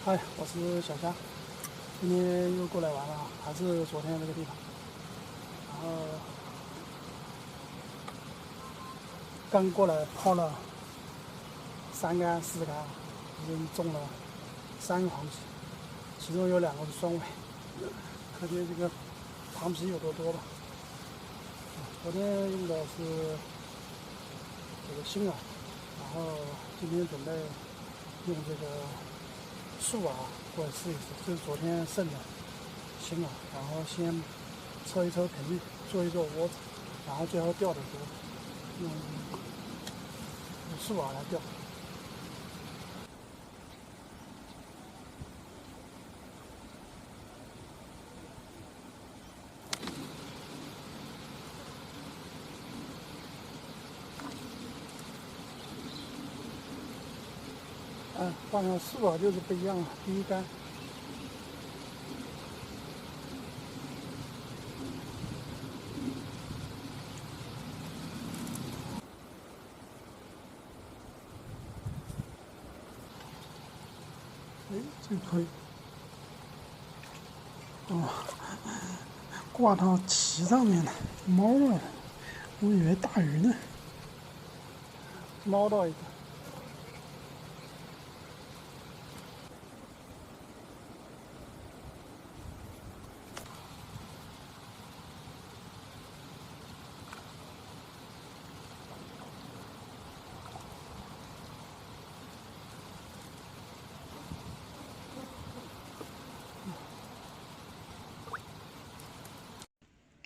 嗨，我是小虾，今天又过来玩了，还是昨天那个地方。然后刚过来泡了3竿4竿，已经中了3个螃蟹，其中有2个是双尾，可见这个螃蟹有多多吧。昨天用的是这个星饵，然后今天准备用这个树饵过来试一试，这是昨天剩的星饵，然后先抽一抽频率，做一做窝子，然后最后钓的时候用树饵来钓。换了树饵就是不一样了，第一竿。这推挂到鳍上面了，猫了，我以为大鱼呢，猫到一个。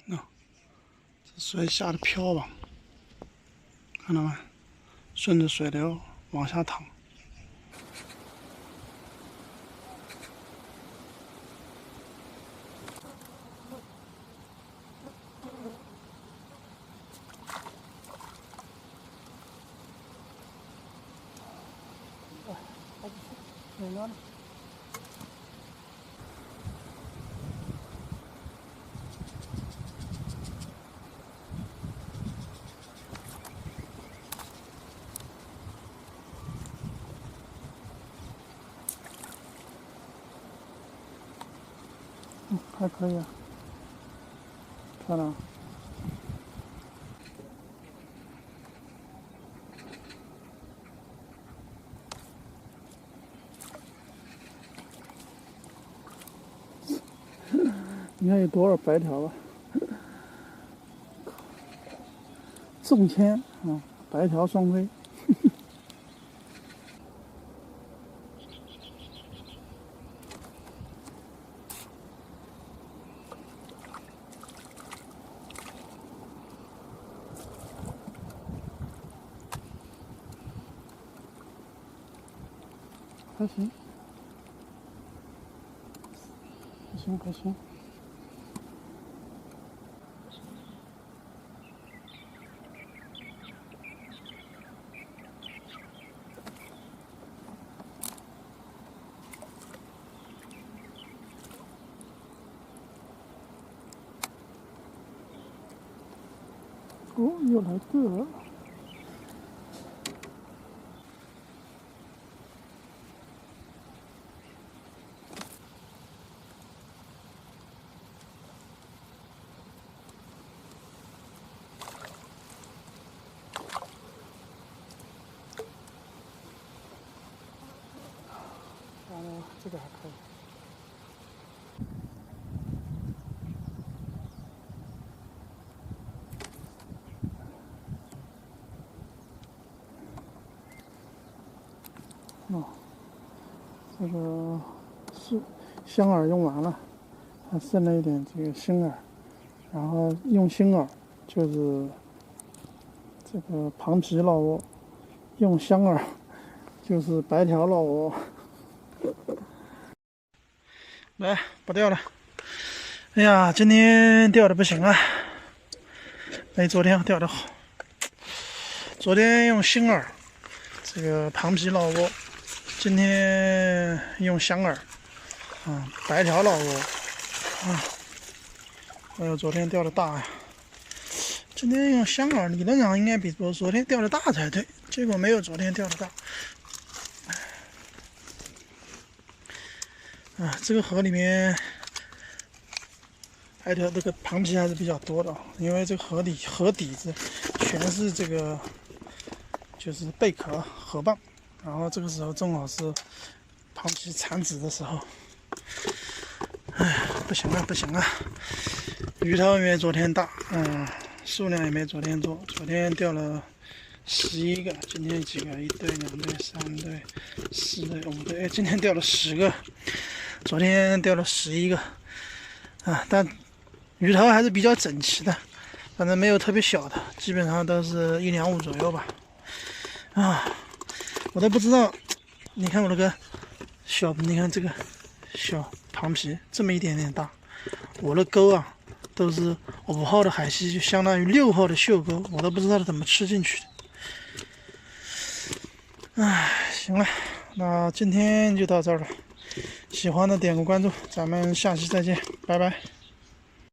这水下的漂网，看到吗？顺着水流往下淌。哪呢？还可以啊，漂亮。你看有多少白条吧？中签啊，白条双飞。还行，还行。哦，又来个了。这个还可以。这个是香饵用完了，还剩了一点这个星饵，然后用星饵就是这个螃皮烙窝，用香饵就是白条烙窝。来，不钓了。哎呀，今天钓的不行啊，没昨天钓的好。昨天用星饵，这个螃皮烙窝，今天用香饵，白条烙窝，哎呦，昨天钓的大呀。今天用香饵，理论上应该比昨天钓的大才对，结果没有昨天钓的大。啊，这个河里面还有这个螃蟹还是比较多的，因为这个河底子全是这个就是贝壳河蚌，然后这个时候正好是螃蟹产子的时候。哎，不行了不行了，鱼头也没昨天大，数量也没昨天多，昨天钓了11个，今天几个？1对、2对、3对、4对、5对，今天钓了10个，昨天钓了11个，但鱼头还是比较整齐的，反正没有特别小的，基本上都是1两5左右吧。我都不知道，你看我那个小，你看这个小螃蟹这么一点点大，我的钩啊都是5号的海溪，就相当于6号的袖钩，我都不知道它怎么吃进去的。行了，那今天就到这儿了。喜欢的点个关注，咱们下期再见，拜拜。